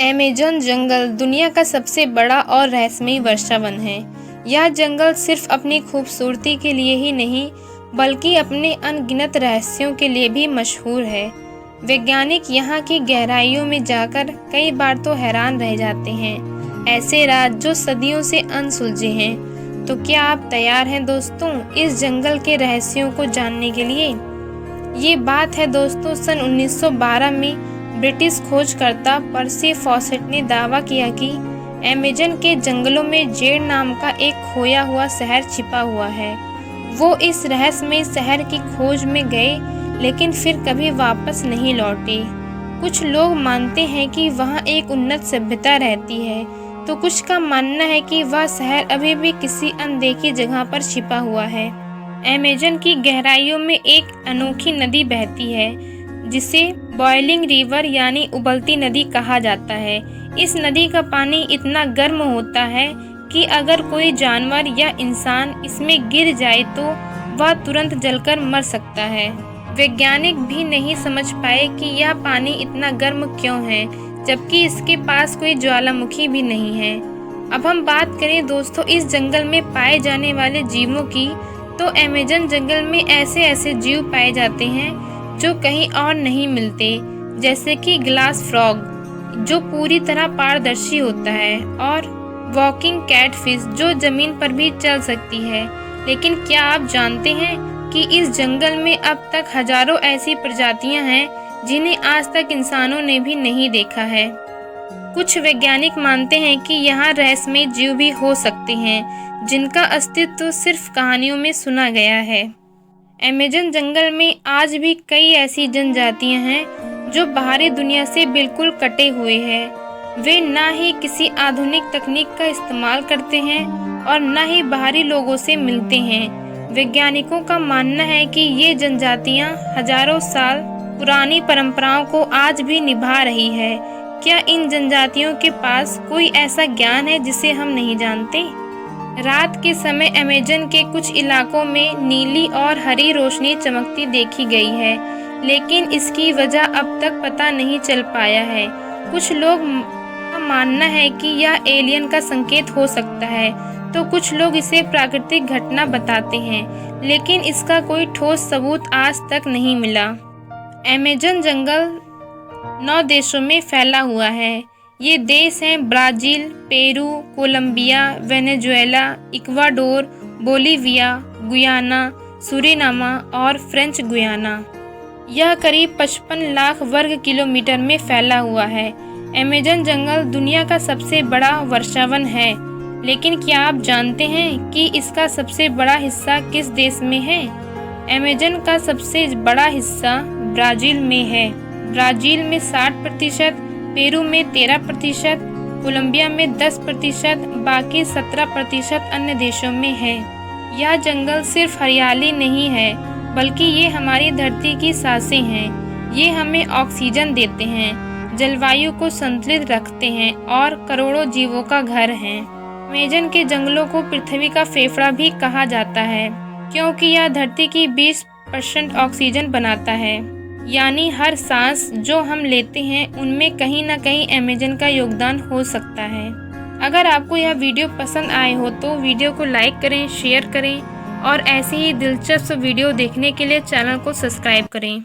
Amazon जंगल दुनिया का सबसे बड़ा और रहस्यमयी वर्षावन है। यह जंगल सिर्फ अपनी खूबसूरती के लिए ही नहीं, बल्कि अपने अनगिनत रहस्यों के लिए भी मशहूर है। वैज्ञानिक यहाँ की गहराइयों में जाकर कई बार तो हैरान रह जाते हैं। ऐसे राज जो सदियों से अनसुलझे हैं। तो क्या आप तैयार हैं दोस्तों इस जंगल के रहस्यों को जानने के लिए? ये बात है दोस्तों सन 1912 में ब्रिटिश खोजकर्ता पर्सी फॉसेट ने दावा किया कि अमेज़न के जंगलों में जेड नाम का एक खोया हुआ शहर छिपा हुआ है। वो इस रहस्यमय शहर की खोज में गए, लेकिन फिर कभी वापस नहीं लौटे। कुछ लोग मानते हैं कि वहाँ एक उन्नत सभ्यता रहती है, तो कुछ का मानना है कि वह शहर अभी भी किसी अनदेखी जगह पर छिपा हुआ है। अमेज़न की गहराइयों में एक अनोखी नदी बहती है, जिसे बॉइलिंग रिवर यानी उबलती नदी कहा जाता है। इस नदी का पानी इतना गर्म होता है कि अगर कोई जानवर या इंसान इसमें गिर जाए तो वह तुरंत जलकर मर सकता है। वैज्ञानिक भी नहीं समझ पाए कि यह पानी इतना गर्म क्यों है, जबकि इसके पास कोई ज्वालामुखी भी नहीं है। अब हम बात करें दोस्तों इस जंगल में पाए जाने वाले जीवों की, तो अमेज़न जंगल में ऐसे जीव पाए जाते हैं जो कहीं और नहीं मिलते, जैसे कि ग्लास फ्रॉग जो पूरी तरह पारदर्शी होता है, और वॉकिंग कैटफिश जो जमीन पर भी चल सकती है। लेकिन क्या आप जानते हैं कि इस जंगल में अब तक हजारों ऐसी प्रजातियां हैं जिन्हें आज तक इंसानों ने भी नहीं देखा है। कुछ वैज्ञानिक मानते हैं कि यहाँ रहस्यमय जीव भी हो सकते हैं जिनका अस्तित्व सिर्फ कहानियों में सुना गया है। अमेज़न जंगल में आज भी कई ऐसी जनजातियां हैं जो बाहरी दुनिया से बिल्कुल कटे हुए हैं। वे ना ही किसी आधुनिक तकनीक का इस्तेमाल करते हैं और ना ही बाहरी लोगों से मिलते हैं। वैज्ञानिकों का मानना है कि ये जनजातियां हजारों साल पुरानी परंपराओं को आज भी निभा रही है। क्या इन जनजातियों के पास कोई ऐसा ज्ञान है जिसे हम नहीं जानते? रात के समय अमेज़न के कुछ इलाकों में नीली और हरी रोशनी चमकती देखी गई है, लेकिन इसकी वजह अब तक पता नहीं चल पाया है। कुछ लोग का मानना है कि यह एलियन का संकेत हो सकता है, तो कुछ लोग इसे प्राकृतिक घटना बताते हैं, लेकिन इसका कोई ठोस सबूत आज तक नहीं मिला। अमेज़न जंगल 9 देशों में फैला हुआ है। ये देश हैं Brazil, Peru, Colombia, Venezuela, Ecuador, Bolivia, Guyana, Suriname और फ्रेंच गुयाना। यह करीब 55 लाख वर्ग किलोमीटर में फैला हुआ है। अमेज़न जंगल दुनिया का सबसे बड़ा वर्षावन है, लेकिन क्या आप जानते हैं कि इसका सबसे बड़ा हिस्सा किस देश में है? अमेज़न का सबसे बड़ा हिस्सा ब्राज़ील में है। ब्राज़ील में 60%, पेरू में 13%, कोलंबिया में 10%, बाकी 17% अन्य देशों में है। यह जंगल सिर्फ हरियाली नहीं है, बल्कि ये हमारी धरती की सांसें हैं। ये हमें ऑक्सीजन देते हैं, जलवायु को संतुलित रखते हैं और करोड़ों जीवों का घर हैं। अमेज़न के जंगलों को पृथ्वी का फेफड़ा भी कहा जाता है, क्योंकि यह धरती की 20% ऑक्सीजन बनाता है। यानी हर सांस जो हम लेते हैं उनमें कहीं ना कहीं अमेज़न का योगदान हो सकता है। अगर आपको यह वीडियो पसंद आए हो तो वीडियो को लाइक करें, शेयर करें और ऐसे ही दिलचस्प वीडियो देखने के लिए चैनल को सब्सक्राइब करें।